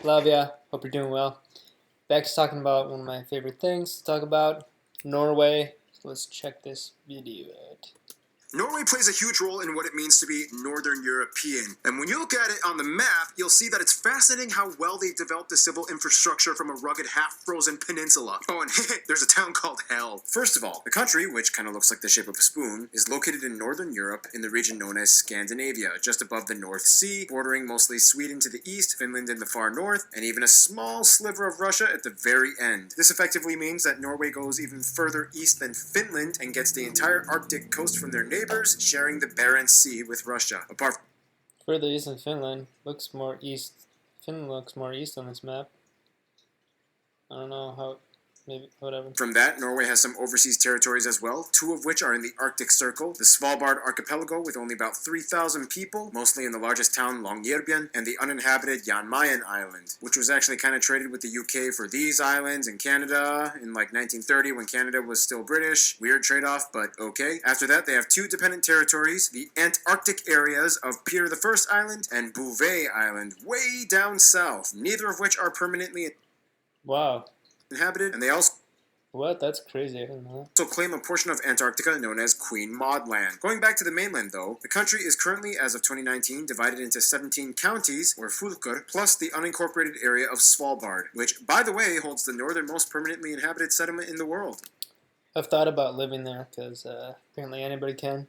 Love ya. Hope you're doing well. Back to talking about one of my favorite things to talk about, Norway. So let's check this video out. Norway plays a huge role in what it means to be Northern European. And when you look at it on the map, you'll see that it's fascinating how well they developed the civil infrastructure from a rugged, half-frozen peninsula. Oh, and there's a town called Hell. First of all, the country, which kind of looks like the shape of a spoon, is located in Northern Europe in the region known as Scandinavia, just above the North Sea, bordering mostly Sweden to the east, Finland in the far north, and even a small sliver of Russia at the very end. This effectively means that Norway goes even further east than Finland and gets the entire Arctic coast from their neighbors, sharing the Barents Sea with Russia. Further east than Finland. Looks more east. Finland looks more east on this map. I don't know how. Maybe, whatever. From that, Norway has some overseas territories as well, two of which are in the Arctic Circle, the Svalbard Archipelago with only about 3,000 people, mostly in the largest town, Longyearbyen, and the uninhabited Jan Mayen Island, which was actually kind of traded with the UK for these islands in Canada in like 1930 when Canada was still British. Weird trade-off, but okay. After that, they have two dependent territories, the Antarctic areas of Peter I Island and Bouvet Island, way down south, neither of which are permanently inhabited, and they also That's crazy. I didn't know. also claim a portion of Antarctica known as Queen Maud Land. Going back to the mainland though, the country is currently, as of 2019, divided into 17 counties, or fylker, plus the unincorporated area of Svalbard, which, by the way, holds the northernmost permanently inhabited settlement in the world. I've thought about living there because apparently anybody can.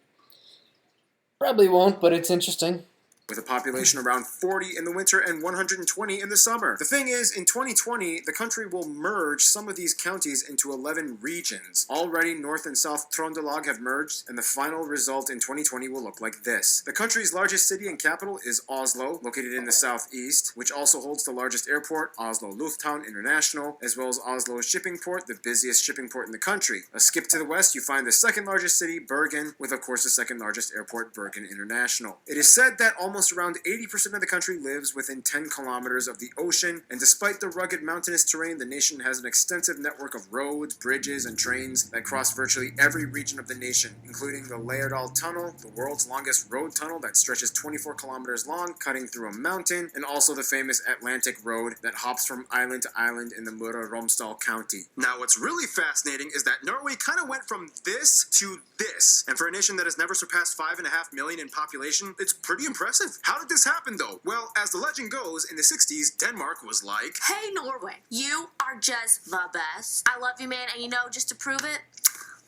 Probably won't, but it's interesting. With a population around 40 in the winter and 120 in the summer. The thing is, in 2020, the country will merge some of these counties into 11 regions. Already, North and South Trondelag have merged, and the final result in 2020 will look like this. The country's largest city and capital is Oslo, located in the southeast, which also holds the largest airport, Oslo Lufthavn International, as well as Oslo's shipping port, the busiest shipping port in the country. A skip to the west, you find the second largest city, Bergen, with of course the second largest airport, Bergen International. It is said that almost around 80% of the country lives within 10 kilometers of the ocean, and despite the rugged mountainous terrain, the nation has an extensive network of roads, bridges, and trains that cross virtually every region of the nation, including the Lærdal Tunnel, the world's longest road tunnel that stretches 24 kilometers long, cutting through a mountain, and also the famous Atlantic Road that hops from island to island in the Møre og Romsdal County. Now, what's really fascinating is that Norway kind of went from this to this, and for a nation that has never surpassed 5.5 million in population, it's pretty impressive. How did this happen, though? Well, as the legend goes, in the 60s, Denmark was like, "Hey, Norway, you are just the best. I love you, man, and you know, just to prove it,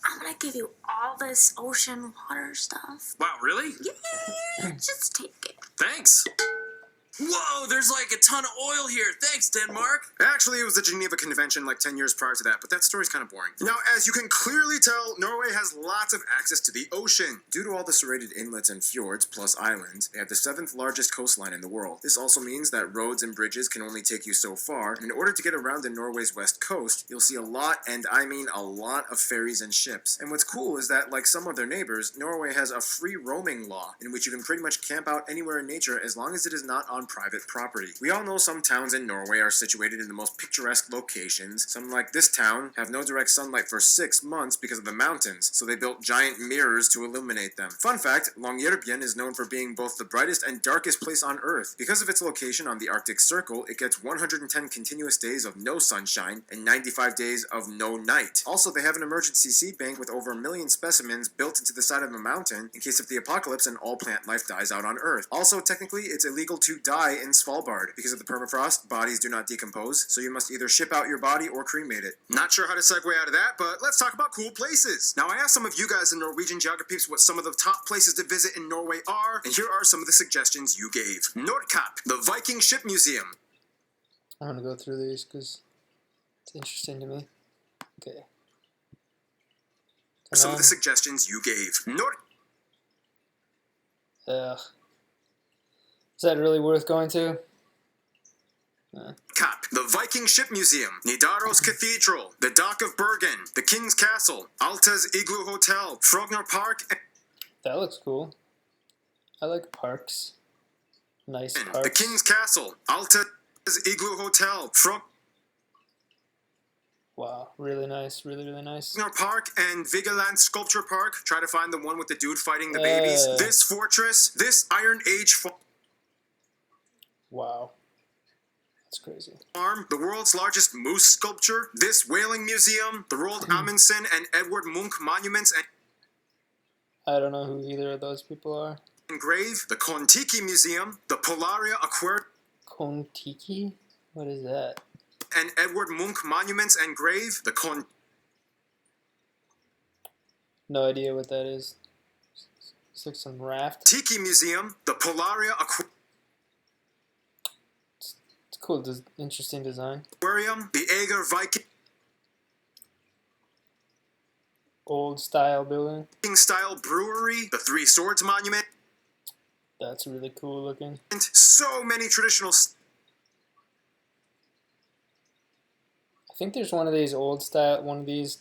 I'm gonna give you all this ocean water stuff." Wow, really? Yeah, just take it. Thanks. Whoa, there's like a ton of oil here. Thanks, Denmark. Actually, it was the Geneva Convention like 10 years prior to that, but that story's kind of boring. Now, as you can clearly tell, Norway has lots of access to the ocean. Due to all the serrated inlets and fjords, plus islands, they have the 7th largest coastline in the world. This also means that roads and bridges can only take you so far, and in order to get around in Norway's west coast, you'll see a lot, and I mean a lot, of ferries and ships. And what's cool is that, like some of their neighbors, Norway has a free roaming law, in which you can pretty much camp out anywhere in nature as long as it is not on private property. We all know some towns in Norway are situated in the most picturesque locations. Some, like this town, have no direct sunlight for 6 months because of the mountains, so they built giant mirrors to illuminate them. Fun fact, Longyearbyen is known for being both the brightest and darkest place on Earth. Because of its location on the Arctic Circle, it gets 110 continuous days of no sunshine and 95 days of no night. Also, they have an emergency seed bank with over 1 million specimens built into the side of a mountain in case of the apocalypse and all plant life dies out on Earth. Also, technically, it's illegal to die in Svalbard. Because of the permafrost, bodies do not decompose, so you must either ship out your body or cremate it. Not sure how to segue out of that, but let's talk about cool places. Now, I asked some of you guys in Norwegian geography what some of the top places to visit in Norway are, and here are some of the suggestions you gave. Nordkapp, the Viking Ship Museum. I'm gonna go through these because it's interesting to me. Okay. Some of the suggestions you gave. Ugh. Is that really worth going to? Kapp, the Viking Ship Museum, Nidaros Cathedral, the Dock of Bergen, the King's Castle, Alta's Igloo Hotel, Frogner Park, That looks cool. I like parks. Nice parks. the King's Castle, Alta's Igloo Hotel, Wow, really nice, really, really nice. Frogner Park and Vigeland Sculpture Park. Try to find the one with the dude fighting the babies. This fortress, this Iron Age Wow. That's crazy. Farm, the world's largest moose sculpture, this whaling museum, the Roald Amundsen and Edward Munch monuments and I don't know who either of those people are. grave, the Kon-Tiki Museum, the Polaria Aquarium Kon-Tiki? What is that? and Edward Munch monuments and grave, the Kon No idea what that is. It's like some raft. Tiki Museum, the Polaria It's cool, interesting design. Aquarium, the Ager Viking Old style building. style brewery, the Three Swords Monument, That's really cool looking. and so many traditional I think there's one of these old style, one of these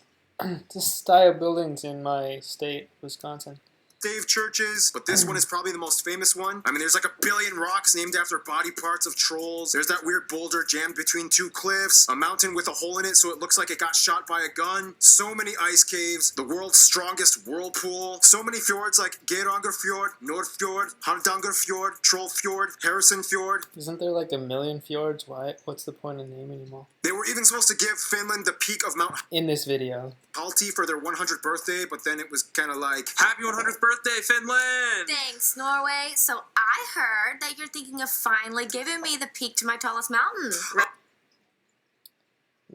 style buildings in my state, Wisconsin. stave churches, but this one is probably the most famous one. I mean, there's like a billion rocks named after body parts of trolls. There's that weird boulder jammed between two cliffs, a mountain with a hole in it so it looks like it got shot by a gun, so many ice caves, the world's strongest whirlpool, so many fjords like Geiranger Fjord, Nordfjord, Hardanger Fjord, Troll Fjord, Harrison Fjord. Isn't there like a million fjords? Why? What's the point of naming them all? They were even supposed to give Finland the peak of Mount In this video. Halti for their 100th birthday, but then it was kind of like, Happy 100th birthday, Finland! Thanks, Norway. So I heard that you're thinking of finally giving me the peak to my tallest mountain. I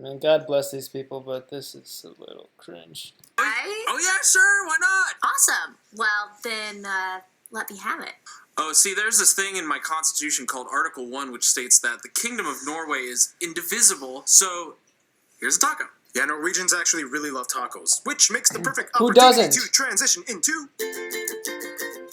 mean, God bless these people, but this is a little cringe. Right? Oh yeah, sure, why not? Awesome. Well, then let me have it. Oh, see, there's this thing in my constitution called Article 1, which states that the Kingdom of Norway is indivisible, so here's a taco. yeah, Norwegians actually really love tacos, which makes the perfect Who opportunity doesn't? to transition into...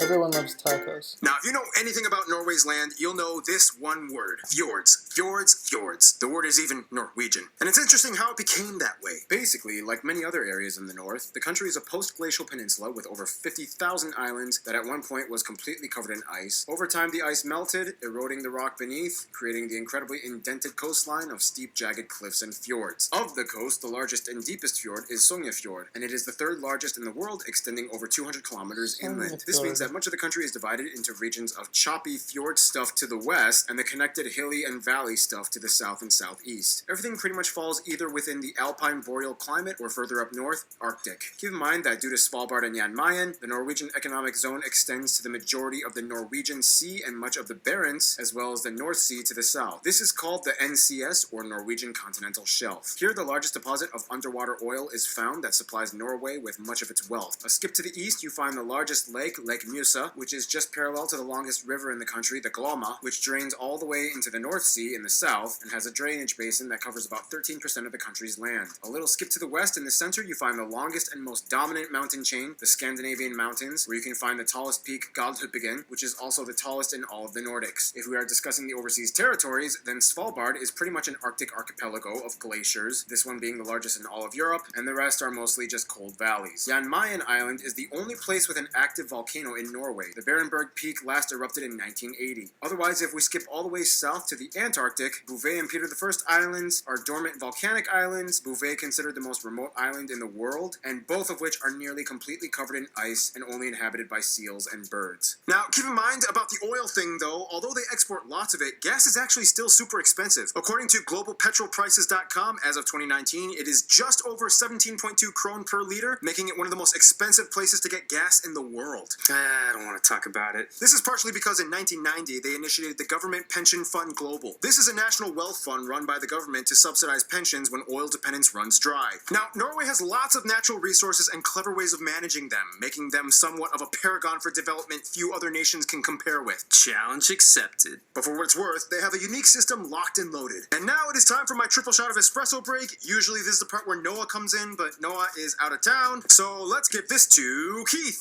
Everyone loves tacos. Now, if you know anything about Norway's land, you'll know this one word. Fjords. Fjords, fjords. The word is even Norwegian. And it's interesting how it became that way. Basically, like many other areas in the north, the country is a post-glacial peninsula with over 50,000 islands that at one point was completely covered in ice. Over time, the ice melted, eroding the rock beneath, creating the incredibly indented coastline of steep, jagged cliffs and fjords. Of the coast, the largest and deepest fjord is Sognefjord, and it is the third largest in the world, extending over 200 kilometers inland. This means that much of the country is divided into regions of choppy fjord stuff to the west and the connected hilly and valley stuff to the south and southeast. Everything pretty much falls either within the alpine boreal climate or further up north, Arctic. Keep in mind that due to Svalbard and Jan Mayen, the Norwegian economic zone extends to the majority of the Norwegian Sea and much of the Barents, as well as the North Sea to the south. This is called the NCS, or Norwegian Continental Shelf. Here, the largest deposit of underwater oil is found that supplies Norway with much of its wealth. A skip to the east, you find the largest lake, Lake Mjøsa, which is just parallel to the longest river in the country, the Glomma, which drains all the way into the North Sea in the south and has a drainage basin that covers about 13% of the country's land. A little skip to the west, in the center, you find the longest and most dominant mountain chain, the Scandinavian Mountains, where you can find the tallest peak, Galdhøpiggen, which is also the tallest in all of the Nordics. If we are discussing the overseas territories, then Svalbard is pretty much an Arctic archipelago of glaciers, this one being the largest in all of Europe, and the rest are mostly just cold valleys. Jan Mayen Island is the only place with an active volcano in Norway. The Berenberg Peak last erupted in 1980. Otherwise, if we skip all the way south to the Antarctic, Bouvet and Peter I Islands are dormant volcanic islands, Bouvet considered the most remote island in the world, and both of which are nearly completely covered in ice and only inhabited by seals and birds. Now, keep in mind about the oil thing though, although they export lots of it, gas is actually still super expensive. According to globalpetrolprices.com, as of 2019, it is just over 17.2 krone per liter, making it one of the most expensive places to get gas in the world. I don't want to talk about it. This is partially because in 1990, they initiated the Government Pension Fund Global. This is a national wealth fund run by the government to subsidize pensions when oil dependence runs dry. Now, Norway has lots of natural resources and clever ways of managing them, making them somewhat of a paragon for development few other nations can compare with. Challenge accepted. But for what it's worth, they have a unique system locked and loaded. And now it is time for my triple shot of espresso break. Usually this is the part where Noah comes in, but Noah is out of town, so let's give this to Keith.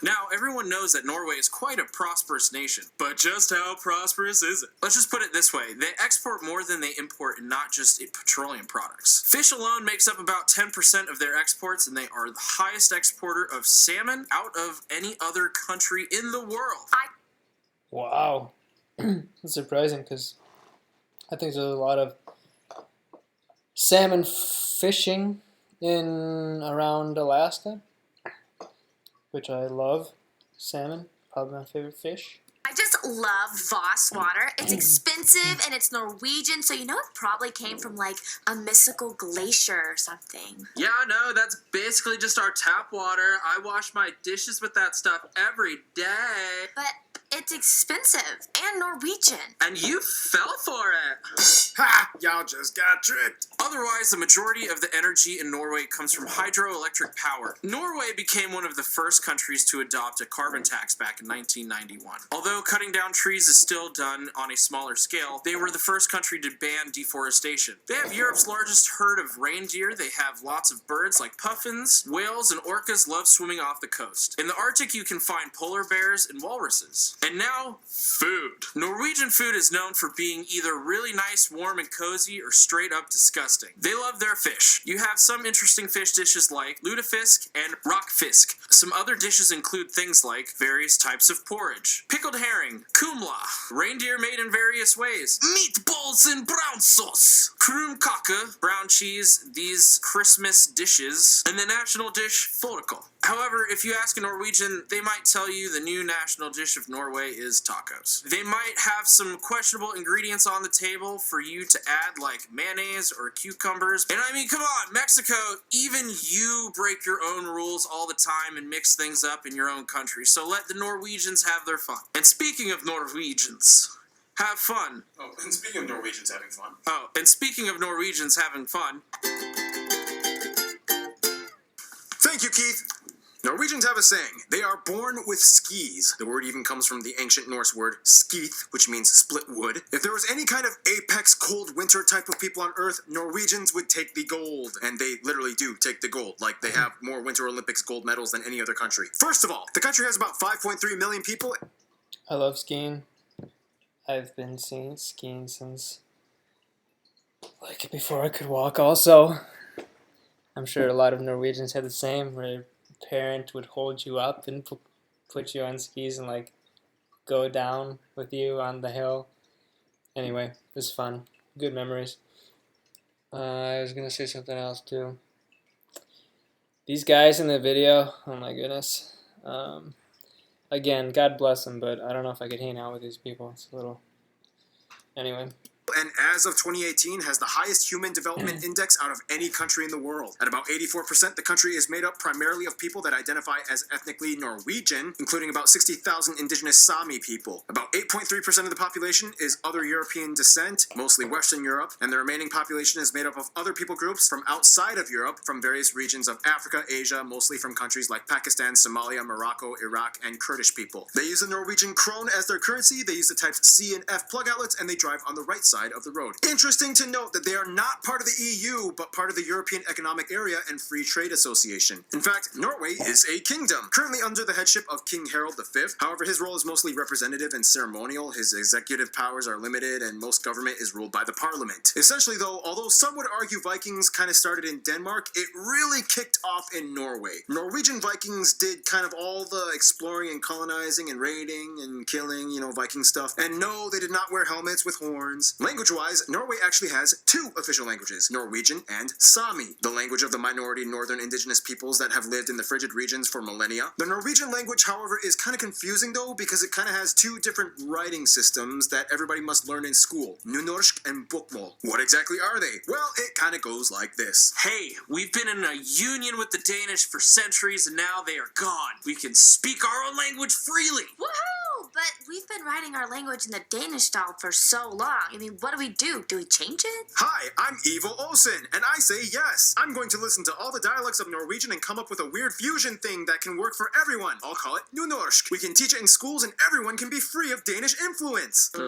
Now, everyone knows that Norway is quite a prosperous nation, but just how prosperous is it? Let's just put it this way. They export more than they import, and not just petroleum products. Fish alone makes up about 10% of their exports, and they are the highest exporter of salmon out of any other country in the world. Wow. That's surprising because I think there's a lot of salmon fishing in around Alaska, which I love. Salmon, probably my favorite fish. I just love Voss water. It's expensive and it's Norwegian, so you know it probably came from like a mystical glacier or something. Yeah, no, that's basically just our tap water. I wash my dishes with that stuff every day. But it's expensive and Norwegian. And you fell for it. Ha! Y'all just got tricked. Otherwise, the majority of the energy in Norway comes from hydroelectric power. Norway became one of the first countries to adopt a carbon tax back in 1991. Although cutting down trees is still done on a smaller scale, they were the first country to ban deforestation. They have Europe's largest herd of reindeer. They have lots of birds like puffins, whales, and orcas love swimming off the coast. In the Arctic, you can find polar bears and walruses. And now, food. Norwegian food is known for being either really nice, warm, and cozy, or straight up disgusting. They love their fish. You have some interesting fish dishes like lutefisk and rockfisk. Some other dishes include things like various types of porridge, pickled herring, kumla, reindeer made in various ways, meatballs in brown sauce, krumkake, brown cheese, these Christmas dishes, and the national dish fårikål. However, if you ask a Norwegian, they might tell you the new national dish of Norway is tacos. They might have some questionable ingredients on the table for you to add, like mayonnaise or cucumbers. And I mean, come on, Mexico, even you break your own rules all the time and mix things up in your own country. So let the Norwegians have their fun. And speaking of Norwegians, have fun. Oh, and speaking of Norwegians having fun. Oh, and speaking of Norwegians having fun. Thank you, Keith. Norwegians have a saying, they are born with skis. The word even comes from the ancient Norse word skith, which means split wood. If there was any kind of apex cold winter type of people on Earth, Norwegians would take the gold. And they literally do take the gold. Like, they have more Winter Olympics gold medals than any other country. First of all, the country has about 5.3 million people. I love skiing. I've been skiing since like before I could walk also. I'm sure a lot of Norwegians had the same, where your parent would hold you up and put you on skis and like go down with you on the hill. Anyway, it was fun. Good memories. I was gonna say something else too. These guys in the video, oh my goodness. Again, God bless them, but I don't know if I could hang out with these people. It's a little... Anyway. And as of 2018 has the highest human development index out of any country in the world. At about 84%, the country is made up primarily of people that identify as ethnically Norwegian, including about 60,000 indigenous Sami people. About 8.3% of the population is other European descent, mostly Western Europe, and the remaining population is made up of other people groups from outside of Europe, from various regions of Africa, Asia, mostly from countries like Pakistan, Somalia, Morocco, Iraq, and Kurdish people. They use the Norwegian krone as their currency, they use the types C and F plug outlets, and they drive on the right side of the road. Interesting to note that they are not part of the EU, but part of the European Economic Area and Free Trade Association. In fact, Norway is a kingdom, currently under the headship of King Harald V. However, his role is mostly representative and ceremonial. His executive powers are limited, and most government is ruled by the parliament. Essentially, though, although some would argue Vikings kind of started in Denmark, it really kicked off in Norway. Norwegian Vikings did kind of all the exploring and colonizing and raiding and killing, Viking stuff. And no, they did not wear helmets with horns. Language-wise, Norway actually has two official languages, Norwegian and Sami, the language of the minority northern indigenous peoples that have lived in the frigid regions for millennia. The Norwegian language, however, is kind of confusing though, because it kind of has two different writing systems that everybody must learn in school, Nynorsk and Bokmål. What exactly are they? Well, it kind of goes like this. Hey, we've been in a union with the Danish for centuries and now they are gone. We can speak our own language freely. Woohoo! But we've been writing our language in the Danish style for so long. I mean, what do we do? Do we change it? Hi, I'm Evil Olsen, and I say yes. I'm going to listen to all the dialects of Norwegian and come up with a weird fusion thing that can work for everyone. I'll call it Nynorsk. We can teach it in schools and everyone can be free of Danish influence. And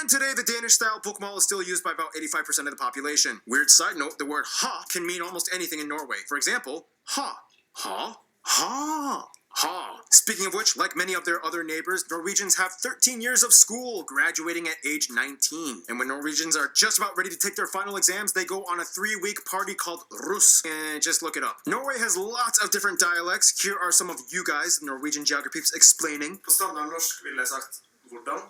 today, the Danish-style Bokmål is still used by about 85% of the population. Weird side note, the word ha can mean almost anything in Norway. For example, ha. Ha. Ha. Ha. Speaking of which, like many of their other neighbors, Norwegians have 13 years of school, graduating at age 19. And when Norwegians are just about ready to take their final exams, they go on a 3-week party called Russ. And just look it up. Norway has lots of different dialects. Here are some of you guys, Norwegian geographers, explaining. På standardnorsk ville jeg sagt hvordan,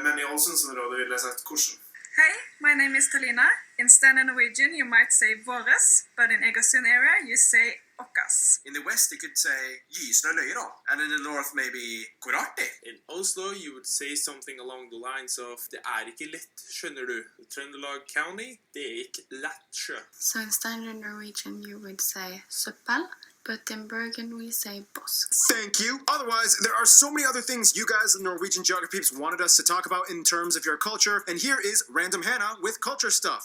men I Ålesundsområdet ville jeg sagt hvordan. Hey, my name is Talina. In standard Norwegian, you might say våres, but in Egersund area, you say och us. In the West, you could say Gysna löje då. And in the North, maybe Korarte. In Oslo, you would say something along the lines of det ikke lett, skjønner du. Trøndelag County, det ikke lett sjø. So in standard Norwegian you would say suppel, but in Bergen we say boss. Thank you. Otherwise, there are so many other things you guys, the Norwegian geography peeps, wanted us to talk about in terms of your culture. And here is Random Hannah with culture stuff.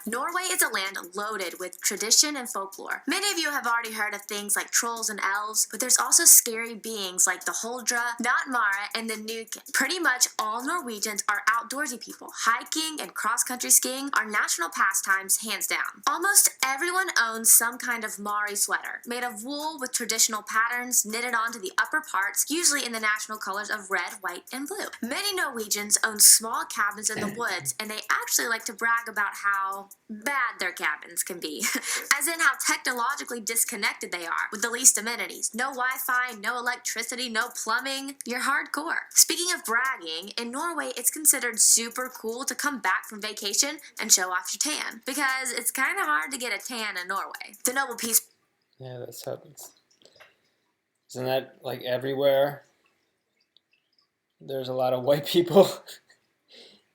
Norway is a land loaded with tradition and folklore. Many of you have already heard of things like trolls and elves, but there's also scary beings like the Holdra, Nattmara, and the Nuken. Pretty much all Norwegians are outdoorsy people. Hiking and cross-country skiing are national pastimes, hands down. Almost everyone owns some kind of Mari sweater, made of wool with traditional patterns knitted onto the upper parts, usually in the national colors of red, white, and blue. Many Norwegians own small cabins in the woods, and they actually like to brag about how bad their cabins can be. As in how technologically disconnected they are, with the least amenities. No Wi-Fi, no electricity, no plumbing. You're hardcore. Speaking of bragging, in Norway it's considered super cool to come back from vacation and show off your tan, because it's kind of hard to get a tan in Norway. The Nobel Peace Yeah, that's how it's... Isn't that like everywhere? There's a lot of white people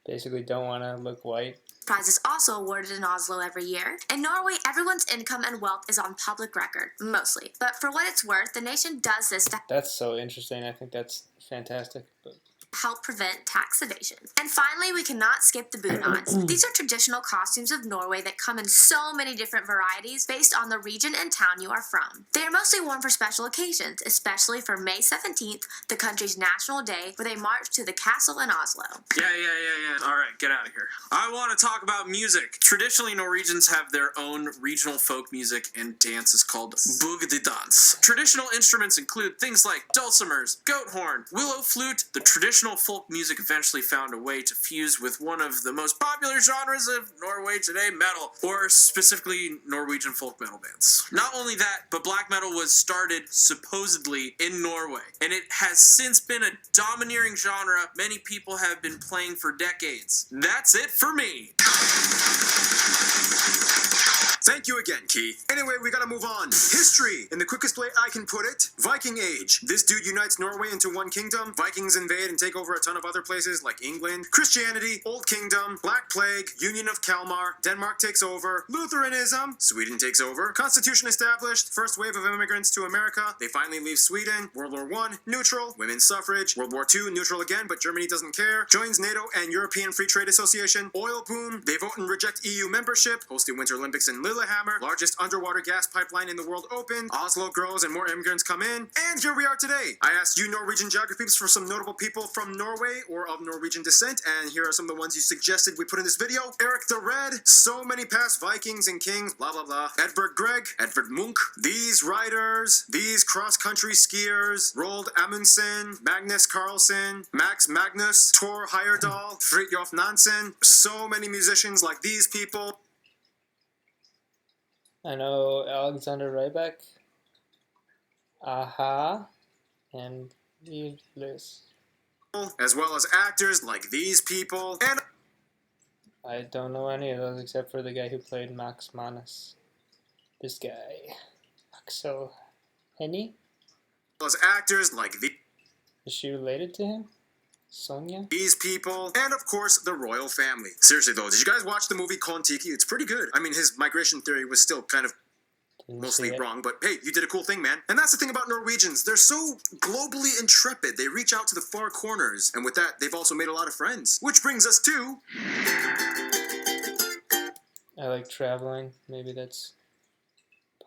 basically don't want to look white. Prize is also awarded in Oslo every year. In Norway, everyone's income and wealth is on public record, mostly. But for what it's worth, the nation does this to That's so interesting. I think that's fantastic. But help prevent tax evasion. And finally, we cannot skip the bunnads. These are traditional costumes of Norway that come in so many different varieties based on the region and town you are from. They are mostly worn for special occasions, especially for May 17th, the country's national day, where they march to the castle in Oslo. Yeah. All right, get out of here. I want to talk about music. Traditionally, Norwegians have their own regional folk music and dances called bugdedans. Traditional instruments include things like dulcimers, goat horn, willow flute. The traditional folk music eventually found a way to fuse with one of the most popular genres of Norway today, metal, or specifically Norwegian folk metal bands. Not only that, but black metal was started supposedly in Norway, and it has since been a domineering genre many people have been playing for decades. That's it for me. Thank you again, Keith. Anyway, we gotta move on. History, in the quickest way I can put it. Viking Age. This dude unites Norway into one kingdom. Vikings invade and take over a ton of other places like England. Christianity, Old Kingdom, Black Plague, Union of Kalmar, Denmark takes over. Lutheranism, Sweden takes over. Constitution established. First wave of immigrants to America. They finally leave Sweden. World War I, neutral. Women's suffrage. World War II, neutral again, but Germany doesn't care. Joins NATO and European Free Trade Association. Oil boom. They vote and reject EU membership. Hosted Winter Olympics in Lillehammer, largest underwater gas pipeline in the world opened. Oslo grows and more immigrants come in. And here we are today. I asked you Norwegian geographies for some notable people from Norway or of Norwegian descent, and here are some of the ones you suggested we put in this video. Eric the Red, so many past Vikings and kings, blah blah blah. Edvard Grieg, Edvard Munch, these riders, these cross-country skiers, Roald Amundsen, Magnus Carlsen, Max Magnus, Thor Heyerdahl, Fridtjof Nansen, so many musicians like these people. I know Alexander Rybak, Aha, and Liz. As well as actors like these people, and I don't know any of those except for the guy who played Max Manus. This guy, Axel Henny. as actors like Is she related to him? Sonia? these people, and of course the royal family. Seriously though, did you guys watch the movie Kon-Tiki? It's pretty good. I mean, his migration theory was still kind of Didn't mostly see it. wrong, but hey, you did a cool thing, man. And that's the thing about Norwegians. They're so globally intrepid. They reach out to the far corners. And with that, they've also made a lot of friends. Which brings us to... I like traveling. Maybe that's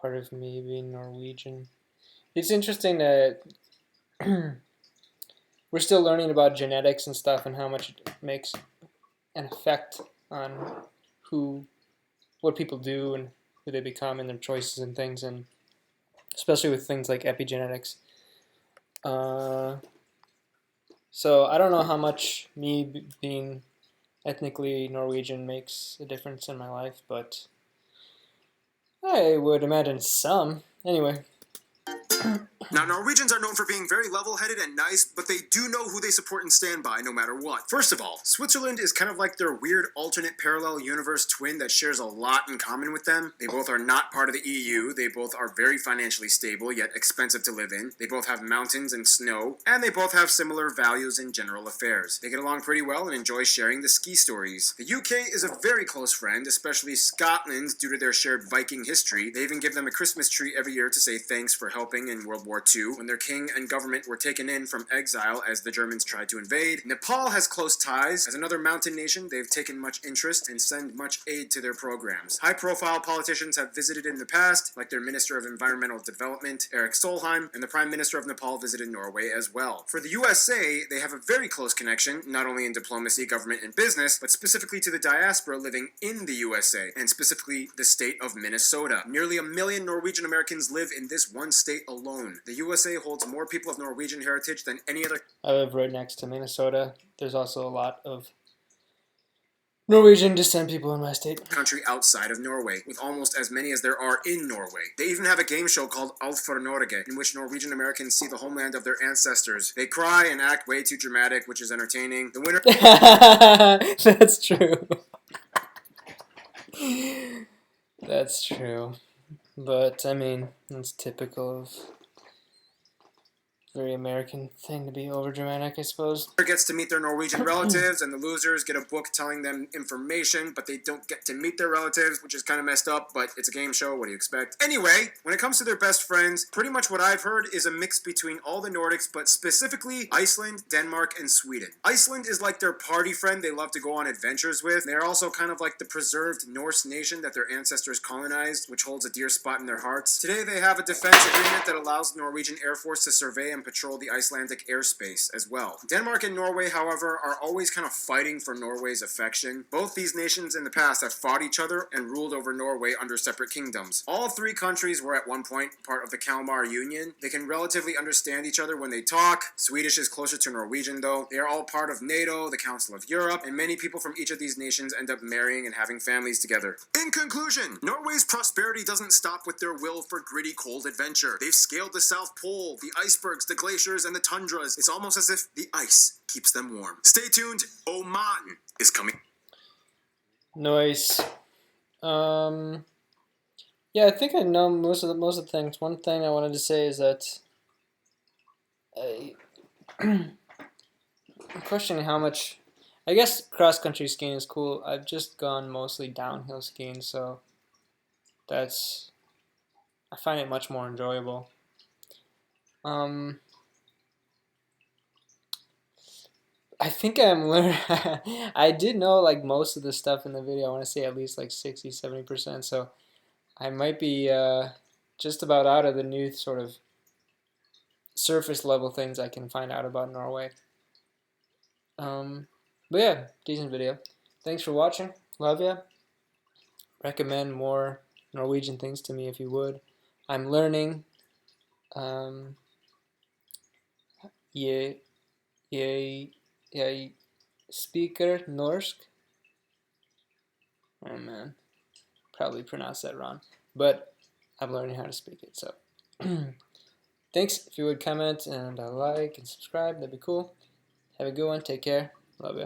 part of me being Norwegian. It's interesting that we're still learning about genetics and stuff and how much it makes an effect on what people do and who they become and their choices and things, and especially with things like epigenetics. So I don't know how much me being ethnically Norwegian makes a difference in my life, but I would imagine some. Anyway. Now, Norwegians are known for being very level-headed and nice, but they do know who they support and stand by no matter what. First of all, Switzerland is kind of like their weird alternate parallel universe twin that shares a lot in common with them. They both are not part of the EU, they both are very financially stable, yet expensive to live in. They both have mountains and snow, and they both have similar values in general affairs. They get along pretty well and enjoy sharing the ski stories. The UK is a very close friend, especially Scotland, due to their shared Viking history. They even give them a Christmas tree every year to say thanks for helping in World War II, when their king and government were taken in from exile as the Germans tried to invade. Nepal has close ties. As another mountain nation, they've taken much interest and send much aid to their programs. High-profile politicians have visited in the past, like their Minister of Environmental Development, Erik Solheim, and the Prime Minister of Nepal visited Norway as well. For the USA, they have a very close connection, not only in diplomacy, government, and business, but specifically to the diaspora living in the USA, and specifically the state of Minnesota. Nearly 1 million Norwegian Americans live in this one state alone. The USA holds more people of Norwegian heritage than any other. I live right next to Minnesota. There's also a lot of Norwegian descent people in my state. Country outside of Norway, with almost as many as there are in Norway. They even have a game show called Alt for Norge, in which Norwegian Americans see the homeland of their ancestors. They cry and act way too dramatic, which is entertaining. The winner. That's true. That's true. But, I mean, it's typical of very American thing to be overdramatic, I suppose. Gets to meet their Norwegian relatives, and the losers get a book telling them information, but they don't get to meet their relatives, which is kind of messed up, but it's a game show, what do you expect? Anyway, when it comes to their best friends, pretty much what I've heard is a mix between all the Nordics, but specifically Iceland, Denmark, and Sweden. Iceland is like their party friend they love to go on adventures with. They're also kind of like the preserved Norse nation that their ancestors colonized, which holds a dear spot in their hearts. Today they have a defense agreement that allows the Norwegian Air Force to survey and patrol the Icelandic airspace as well. Denmark and Norway, however, are always kind of fighting for Norway's affection. Both these nations in the past have fought each other and ruled over Norway under separate kingdoms. All three countries were at one point part of the Kalmar Union. They can relatively understand each other when they talk. Swedish is closer to Norwegian though. They are all part of NATO, the Council of Europe, and many people from each of these nations end up marrying and having families together. In conclusion, Norway's prosperity doesn't stop with their will for gritty, cold adventure. They've scaled the South Pole, the icebergs, the glaciers, and the tundras. It's almost as if the ice keeps them warm. Stay tuned. Oman is coming. Nice. Yeah, I think I know most of the things. One thing I wanted to say is that I'm questioning how much. I guess cross country skiing is cool. I've just gone mostly downhill skiing, so I find it much more enjoyable. I think I'm learning. I did know like most of the stuff in the video. I want to say at least like 60-70%. So I might be just about out of the new sort of surface level things I can find out about Norway. But yeah, decent video. Thanks for watching. Love ya. Recommend more Norwegian things to me if you would. I'm learning. Jeg speaker norsk. Oh man, probably pronounced that wrong, but I'm learning how to speak it. So, thanks. If you would comment and like and subscribe, that'd be cool. Have a good one. Take care. Love ya.